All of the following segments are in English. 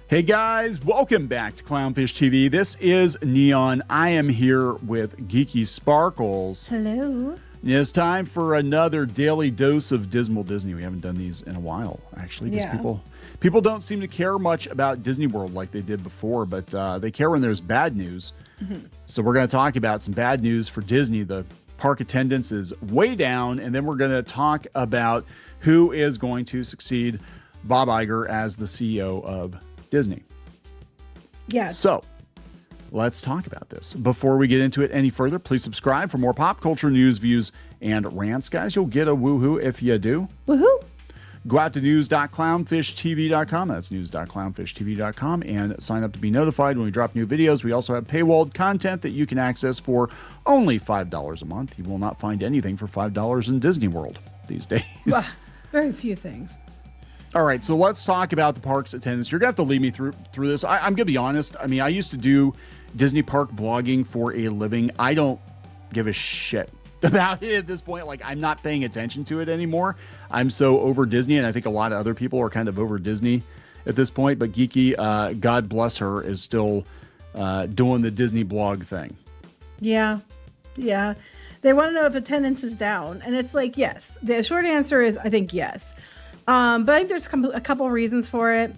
Hey guys, welcome back to Clownfish TV. This is Kneon. I am here with Geeky Sparkles. Hello. It's time for another daily dose of Dismal Disney. We haven't done these in a while, actually, because people don't seem to care much about Disney World like they did before, but they care when there's bad news. So we're going to talk about some bad news for Disney. The park attendance is way down, and then we're going to talk about who is going to succeed Bob Iger as the CEO of Disney. Yeah. So let's talk about this. Before we get into it any further, please subscribe for more pop culture news, views, and rants. Guys, you'll get a woohoo if you do. Woohoo. Go out to news.clownfishtv.com. That's news.clownfishtv.com and sign up to be notified when we drop new videos. We also have paywalled content that you can access for only $5 a month. You will not find anything for $5 in Disney World these days. Well, very few things. All right, so let's talk about the park's attendance. You're going to have to lead me through this. I'm going to be honest. I mean, I used to do Disney park blogging for a living. I don't give a shit about it at this point. Like, I'm not paying attention to it anymore. I'm so over Disney, and I think a lot of other people are kind of over Disney at this point. But Geeky, God bless her, is still doing the Disney blog thing. Yeah. Yeah. They want to know if attendance is down. And it's like, yes. The short answer is, I think, yes. But I think there's a couple of reasons for it.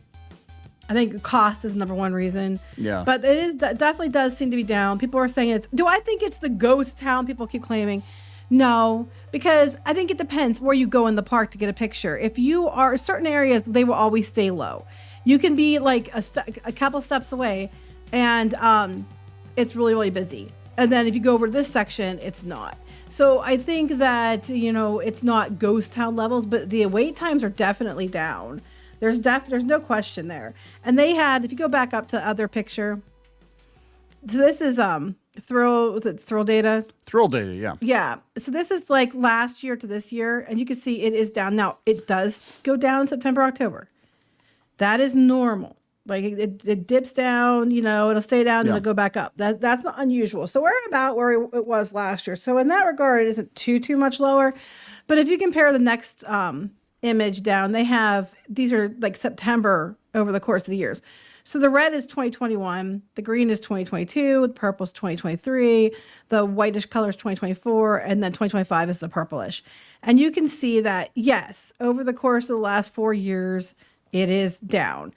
I think cost is number one reason. Yeah. But definitely does seem to be down. People are saying do I think it's the ghost town people keep claiming? No, because I think it depends where you go in the park to get a picture. If you are certain areas, they will always stay low. You can be like a couple steps away and it's really, really busy. And then if you go over to this section, it's not. So I think that, it's not ghost town levels, but the wait times are definitely down. There's no question there. And they had, if you go back up to the other picture, so this is Thrill Data? Thrill Data, yeah. Yeah. So this is like last year to this year, and you can see it is down. Now, it does go down in September, October. That is normal. Like it dips down, it'll stay down and it'll go back up. That's not unusual. So we're about where it was last year. So in that regard, it isn't too much lower. But if you compare the next image down, these are like September over the course of the years. So the red is 2021, the green is 2022, the purple is 2023, the whitish color is 2024, and then 2025 is the purplish. And you can see that, yes, over the course of the last 4 years, it is down.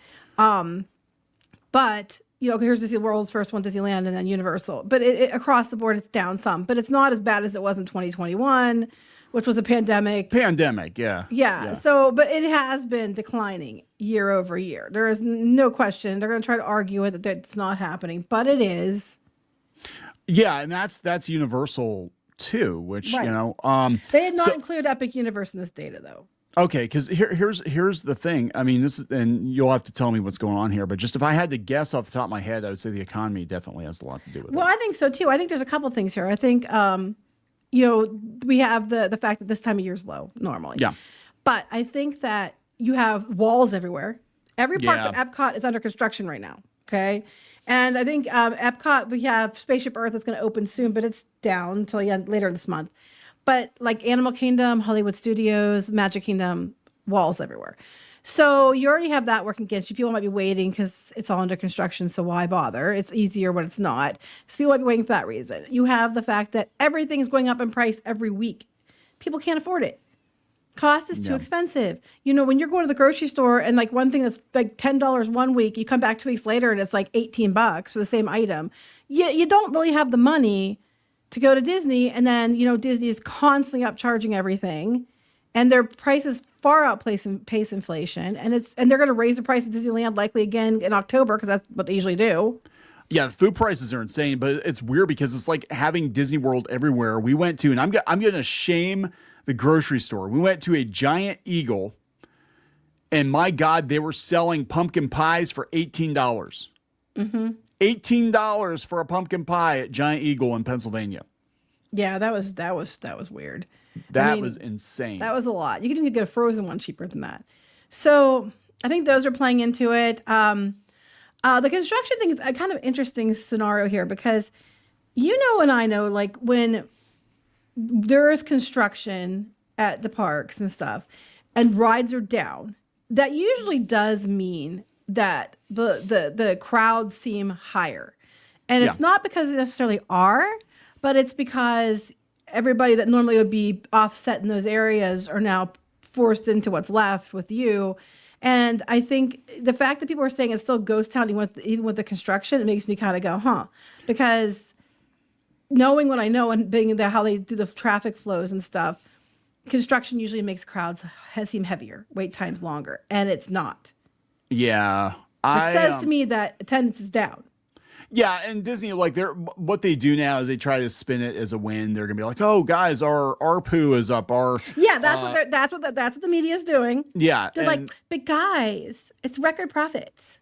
But here's the world's first one, Disneyland, and then Universal. But across the board, it's down some. But it's not as bad as it was in 2021, which was a pandemic. Yeah. Yeah. So, but it has been declining year over year. There is no question. They're going to try to argue it that it's not happening, but it is. Yeah, and that's Universal too, which right. They did not include Epic Universe in this data, though. Okay, because here's the thing. I mean, and you'll have to tell me what's going on here, but just if I had to guess off the top of my head, I would say the economy definitely has a lot to do with it. Well, I think so too. I think there's a couple of things here. I think, we have the fact that this time of year is low normally. Yeah. But I think that you have walls everywhere. Every park but Epcot is under construction right now. Okay. And I think Epcot, we have Spaceship Earth that's going to open soon, but it's down until later this month. But like Animal Kingdom, Hollywood Studios, Magic Kingdom, walls everywhere. So you already have that working against you. People might be waiting because it's all under construction, so why bother? It's easier when it's not. So people might be waiting for that reason. You have the fact that everything is going up in price every week. People can't afford it. Cost is too expensive. When you're going to the grocery store and like one thing that's like $10 one week, you come back 2 weeks later and it's like $18 for the same item. You don't really have the money to go to Disney, and then Disney is constantly upcharging everything, and their prices far outpace inflation, and they're going to raise the price of Disneyland likely again in October because that's what they usually do. Yeah, the food prices are insane, but it's weird because it's like having Disney World everywhere. We went to, and I'm going to shame the grocery store. We went to a Giant Eagle, and my God, they were selling pumpkin pies for $18. Mm-hmm. $18 for a pumpkin pie at Giant Eagle in Pennsylvania. Yeah, that was weird. That was insane. That was a lot. You can even get a frozen one cheaper than that. So I think those are playing into it. The construction thing is a kind of interesting scenario here because and I know, like when there is construction at the parks and stuff and rides are down, that usually does mean that the crowds seem higher. And it's not because they necessarily are, but it's because everybody that normally would be offset in those areas are now forced into what's left with you. And I think the fact that people are saying it's still ghost town even with the construction, it makes me kind of go, huh? Because knowing what I know and being there, how they do the traffic flows and stuff, construction usually makes crowds seem heavier, wait times longer, and it's not. Yeah. It says to me that attendance is down. Yeah, and Disney, like, what they do now is they try to spin it as a win. They're gonna be like, "Oh, guys, our ARPU is up." That's what the media is doing. Yeah, they're like, "But guys, it's record profits."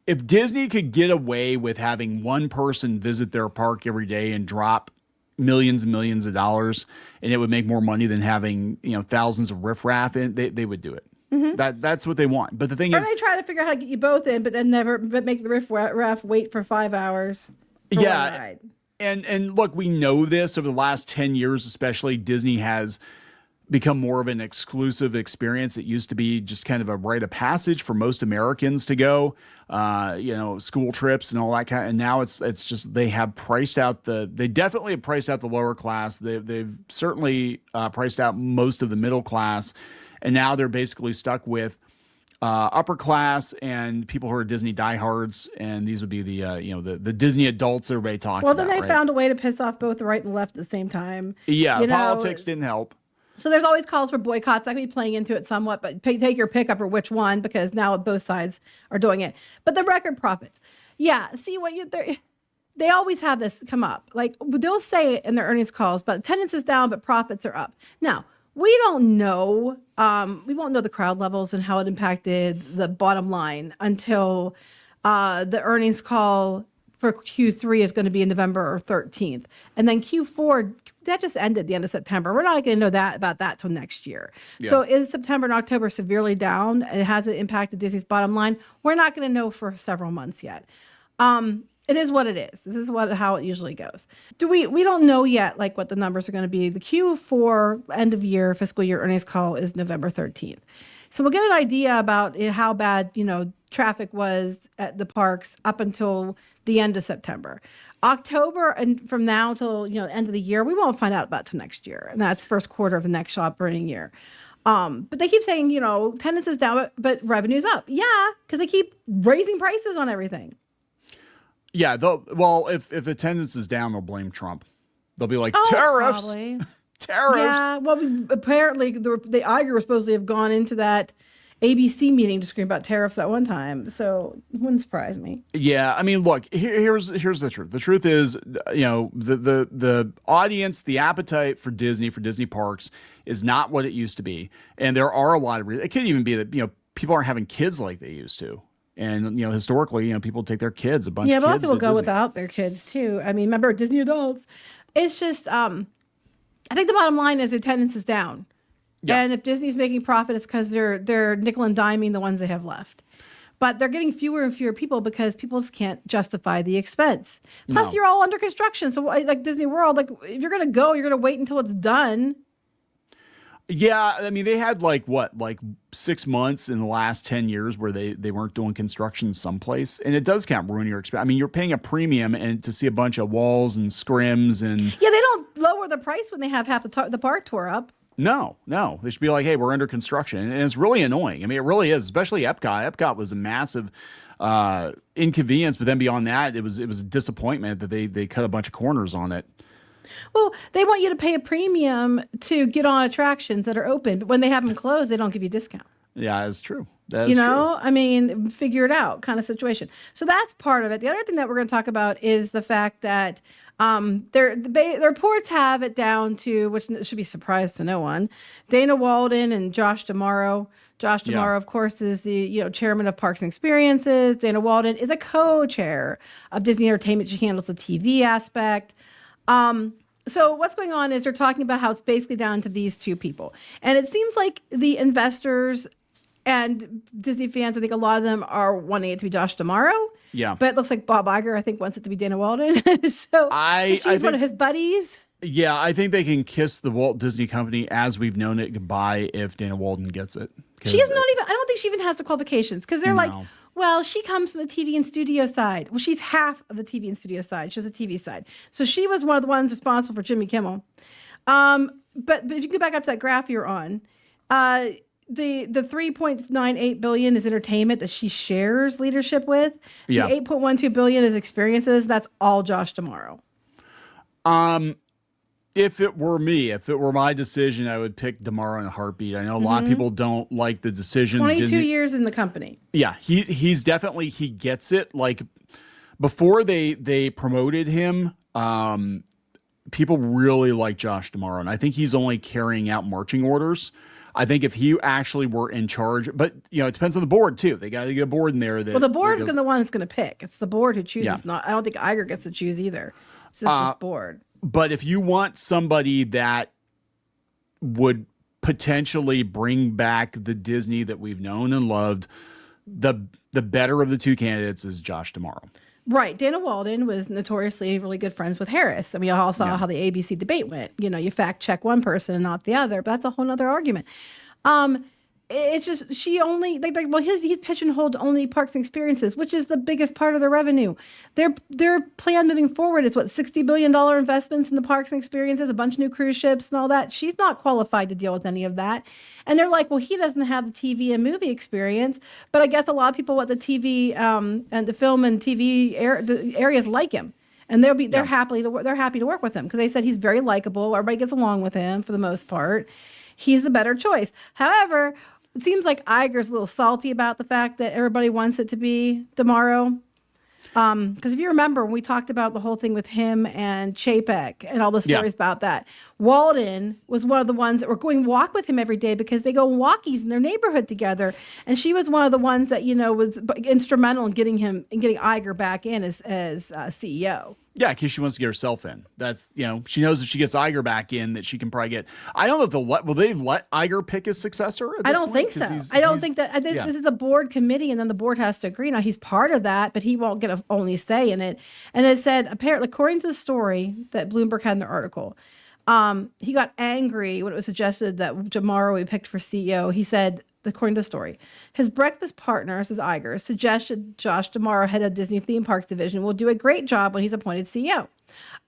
If Disney could get away with having one person visit their park every day and drop millions and millions of dollars, and it would make more money than having thousands of riffraff in, they would do it. Mm-hmm. That's what they want. But the thing is, they try to figure out how to get you both in, but then make the riffraff wait for 5 hours. For one ride. And look, we know this over the last 10 years, especially Disney has become more of an exclusive experience. It used to be just kind of a rite of passage for most Americans to go, school trips and all that kind. And now it's just they definitely have priced out the lower class. They've certainly priced out most of the middle class. And now they're basically stuck with upper class and people who are Disney diehards, and these would be the Disney adults everybody talks about. Well, then they found a way to piss off both the right and the left at the same time. Yeah, politics didn't help. So there's always calls for boycotts. I could be playing into it somewhat, but take your pick up for which one, because now both sides are doing it. But the record profits, see they always have this come up. Like they'll say it in their earnings calls, but attendance is down, but profits are up. Now, we don't know. We won't know the crowd levels and how it impacted the bottom line until the earnings call for Q3 is going to be in November 13th. And then Q4, that just ended the end of September. We're not going to know about that till next year. Yeah. So is September and October severely down? And has it impacted Disney's bottom line? We're not going to know for several months yet. It is what it is. This is how it usually goes. We don't know yet like what the numbers are going to be. The Q4 end of year fiscal year earnings call is November 13th. So we'll get an idea about how bad, traffic was at the parks up until the end of September. October and from now till end of the year, we won't find out about till next year. And that's first quarter of the next operating year. But they keep saying, attendance is down, but revenue's up. Yeah, because they keep raising prices on everything. Yeah, if attendance is down, they'll blame Trump. They'll be like, tariffs. Probably. Tariffs. Yeah, well, apparently the Iger was supposed to have gone into that ABC meeting to scream about tariffs at one time, so it wouldn't surprise me. Yeah, I mean, look, here's the truth. The truth is, the audience, the appetite for Disney parks is not what it used to be, and there are a lot of reasons. It could even be that people aren't having kids like they used to. And, historically, people take their kids, a bunch of kids. Yeah, but a lot of people go without their kids, too. I mean, remember, Disney adults. It's just, I think the bottom line is attendance is down. Yeah. And if Disney's making profit, it's because they're nickel and diming the ones they have left. But they're getting fewer and fewer people because people just can't justify the expense. Plus, you're all under construction. So, like Disney World, like if you're going to go, you're going to wait until it's done. Yeah, I mean, they had like 6 months in the last 10 years where they weren't doing construction someplace, and it does kind of ruin your experience. I mean, you're paying a premium and to see a bunch of walls and scrims and they don't lower the price when they have half the park tore up. No, they should be like, hey, we're under construction, and it's really annoying. I mean, it really is, especially Epcot. Epcot was a massive inconvenience, but then beyond that, it was a disappointment that they cut a bunch of corners on it. Well, they want you to pay a premium to get on attractions that are open, but when they have them closed, they don't give you a discount. Yeah, that's true. That is true. I mean, figure it out kind of situation. So that's part of it. The other thing that we're going to talk about is the fact that their reports have it down to, which should be a surprise to no one, Dana Walden and Josh D'Amaro. Josh D'Amaro, of course, is the chairman of Parks and Experiences. Dana Walden is a co-chair of Disney Entertainment. She handles the TV aspect. So what's going on is they're talking about how it's basically down to these two people. And it seems like the investors and Disney fans, I think a lot of them are wanting it to be Josh D'Amaro. Yeah. But it looks like Bob Iger, I think, wants it to be Dana Walden. So she's one of his buddies. Yeah, I think they can kiss the Walt Disney Company as we've known it goodbye if Dana Walden gets it. She's not even, I don't think she even has the qualifications because they're like, Well, she comes from the TV and studio side. Well, she's half of the TV and studio side. She has a TV side. So she was one of the ones responsible for Jimmy Kimmel. But if you go back up to that graph you're on, the 3.98 billion is entertainment that she shares leadership with. Yeah. The 8.12 billion is experiences. That's all Josh D'Amaro. If it were me, if it were my decision, I would pick D'Amaro in a heartbeat. I know a lot of people don't like the decisions. 22 years in the company. Yeah, he's definitely, he gets it. Like before they promoted him, people really like Josh D'Amaro, and I think he's only carrying out marching orders. I think if he actually were in charge, but it depends on the board too. They got to get a board in there. Well, the board's the one that's going to pick. It's the board who chooses. Yeah. Not. I don't think Iger gets to choose either. It's just this board. But if you want somebody that would potentially bring back the Disney that we've known and loved, the better of the two candidates is Josh D'Amaro. Right. Dana Walden was notoriously really good friends with Harris. I mean, you all saw how the ABC debate went. You fact check one person and not the other, but that's a whole nother argument. It's just, she only, he's pigeonholed only parks and experiences, which is the biggest part of the revenue. Their plan moving forward is $60 billion investments in the parks and experiences, a bunch of new cruise ships and all that. She's not qualified to deal with any of that. And they're like, well, he doesn't have the TV and movie experience, but I guess a lot of people at the TV and the film and TV areas like him. And they're happy to work with him because they said he's very likable. Everybody gets along with him for the most part. He's the better choice. However, it seems like Iger's a little salty about the fact that everybody wants it to be D'Amaro. Because if you remember, when we talked about the whole thing with him and Chapek and all the stories about that, Walden was one of the ones that were going walk with him every day because they go walkies in their neighborhood together. And she was one of the ones that, was instrumental in getting Iger back in as CEO. Yeah, because she wants to get herself in. That's, she knows if she gets Iger back in that she can probably get. I don't know if will they let Iger pick his successor? I don't think so. I don't think that this is a board committee, and then the board has to agree. Now he's part of that, but he won't get a only say in it. And it said apparently, according to the story that Bloomberg had in their article, he got angry when it was suggested that D'Amaro be picked for CEO. He said, according to the story, his breakfast partner, says Iger, suggested Josh D'Amaro, head of Disney theme parks division, will do a great job when he's appointed CEO.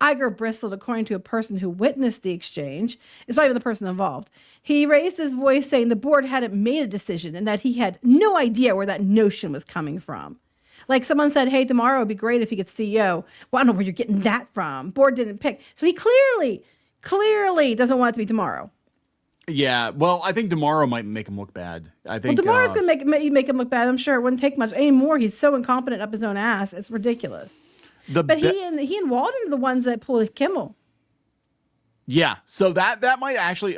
Iger bristled, according to a person who witnessed the exchange. It's not even the person involved. He raised his voice, saying the board hadn't made a decision and that he had no idea where that notion was coming from. Like someone said, hey, D'Amaro would be great if he gets CEO. Well, I don't know where you're getting that from. Board didn't pick. So he clearly doesn't want it to be D'Amaro. Yeah, well, I think D'Amaro might make him look bad. I think D'Amaro's going to make him look bad. I'm sure it wouldn't take much anymore. He's so incompetent up his own ass. It's ridiculous. But he and Walden are the ones that pulled Kimmel. Yeah, so that might actually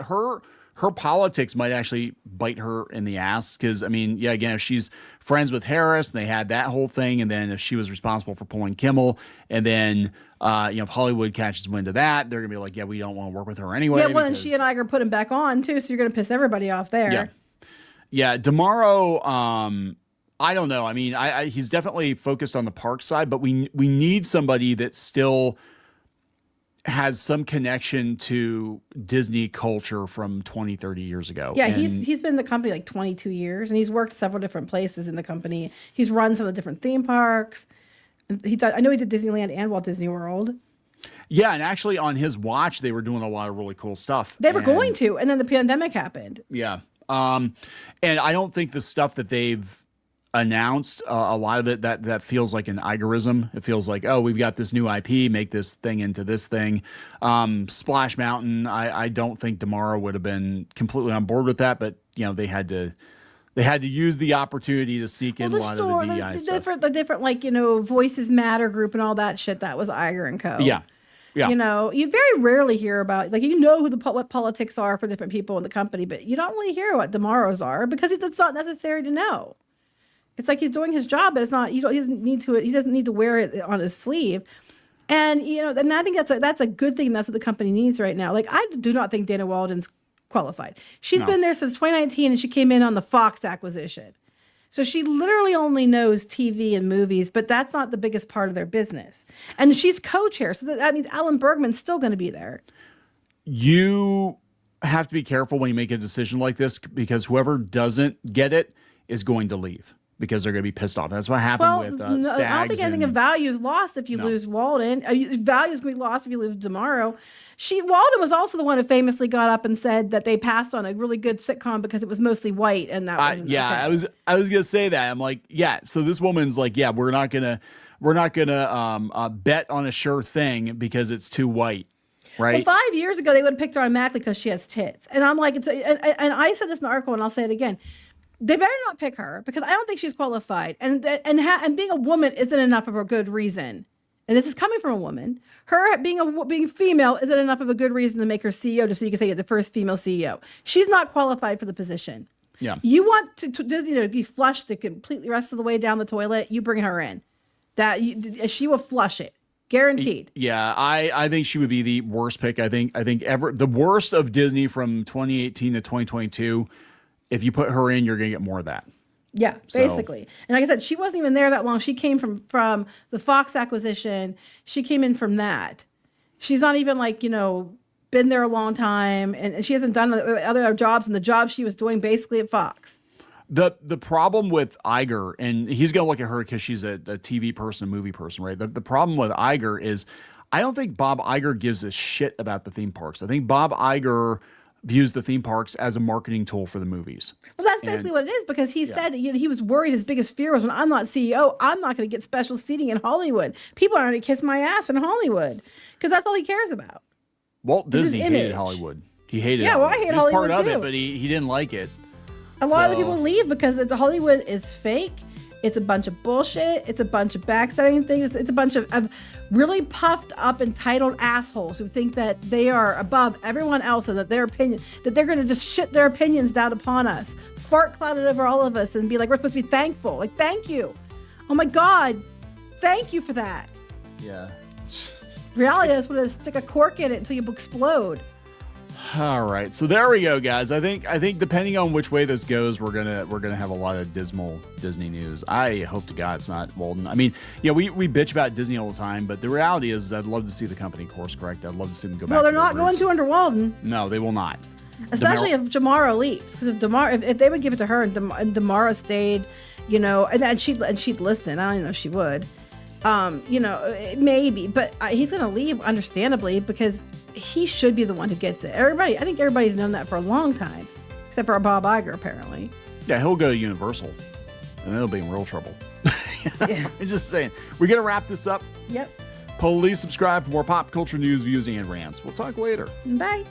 her politics might actually bite her in the ass because again, if she's friends with Harris and they had that whole thing, and then if she was responsible for pulling Kimmel, and then if Hollywood catches wind of that, they're gonna be like, yeah, we don't want to work with her anyway. Yeah, well, and she and Iger put him back on too, so you're gonna piss everybody off there. Yeah, D'Amaro. I don't know. He's definitely focused on the park side, but we need somebody that still has some connection to Disney culture from 20, 30 years ago. Yeah, he's been in the company like 22 years, and he's worked several different places in the company. He's run some of the different theme parks. I know he did Disneyland and Walt Disney World. Yeah, and actually on his watch, they were doing a lot of really cool stuff. They were going to, and then the pandemic happened. Yeah. And I don't think the stuff that they've announced, a lot of it that feels like an Igerism. It feels like, oh, we've got this new IP, make this thing into this thing. Splash Mountain, I don't think D'Amaro would have been completely on board with that, but they had to use the opportunity to sneak in a lot of the DEI stuff. The different Voices Matter group and all that shit, that was Iger and Co. Yeah. Yeah. You very rarely hear about, what politics are for different people in the company, but you don't really hear what D'Amaro's are because it's not necessary to know. It's like he's doing his job, but it's not. He doesn't need to wear it on his sleeve. And and I think that's a good thing. That's what the company needs right now. Like, I do not think Dana Walden's qualified. She's been there since 2019, and she came in on the Fox acquisition. So she literally only knows TV and movies, but that's not the biggest part of their business. And she's co-chair, so that means Alan Bergman's still going to be there. You have to be careful when you make a decision like this because whoever doesn't get it is going to leave. because they're going to be pissed off. That's what happened with Stags. I don't think anything of value is lost if you lose Walden. Value is going to be lost if you lose Tomorrow. Walden was also the one who famously got up and said that they passed on a really good sitcom because it was mostly white, and that wasn't okay. I was going to say that. I'm like, yeah. So this woman's like, yeah, we're not gonna bet on a sure thing because it's too white. Right. Well, 5 years ago, they would have picked her automatically because she has tits. And I'm like, and I said this in the article, and I'll say it again. They better not pick her because I don't think she's qualified. And being a woman isn't enough of a good reason. And this is coming from a woman. Her being female isn't enough of a good reason to make her CEO, just so you can say you're the first female CEO. She's not qualified for the position. Yeah. You want Disney to be flushed the completely rest of the way down the toilet, you bring her in. She will flush it. Guaranteed. Yeah, I think she would be the worst pick. I think ever the worst of Disney from 2018 to 2022. If you put her in, you're going to get more of that. Yeah, basically. And like I said, she wasn't even there that long. She came from the Fox acquisition. She came in from that. She's not even been there a long time, and she hasn't done other jobs and the job she was doing basically at Fox. The problem with Iger, and he's going to look at her because she's a TV person, a movie person, right? The problem with Iger is I don't think Bob Iger gives a shit about the theme parks. I think Bob Iger views the theme parks as a marketing tool for the movies. Well, that's basically what it is, because he said he was worried his biggest fear was, when I'm not CEO, I'm not going to get special seating in Hollywood. People aren't going to kiss my ass in Hollywood, because that's all he cares about. Walt Disney hated Hollywood. He hated it. Yeah, well, I hate Hollywood part too. of it, but he didn't like it. A lot of the people leave because Hollywood is fake. It's a bunch of bullshit. It's a bunch of backstabbing things. It's a bunch of really puffed up, entitled assholes who think that they are above everyone else and that they're going to just shit their opinions down upon us, fart cloud it over all of us, and be like, we're supposed to be thankful. Like, thank you. Oh my God, thank you for that. Yeah. Reality is going to stick a cork in it until you explode. All right, so there we go, guys. I think depending on which way this goes, we're gonna have a lot of dismal Disney news. I hope to God it's not Walden. I mean, we bitch about Disney all the time, but the reality is, I'd love to see the company course correct. I'd love to see them go back. Well, they're not going to under Walden. No, they will not. Especially if Damara leaves, because if they would give it to her and Damara stayed, and she'd listen. I don't even know if she would. Maybe, but he's gonna leave, understandably, because he should be the one who gets it. I think everybody's known that for a long time, except for Bob Iger, apparently. Yeah, he'll go to Universal, and they'll be in real trouble. Yeah. I'm just saying. We're gonna wrap this up. Yep. Please subscribe for more pop culture news, views, and rants. We'll talk later. Bye.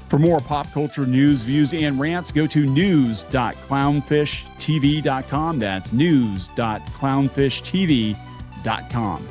For more pop culture news, views, and rants, go to news.clownfishtv.com. That's news.clownfishtv.com.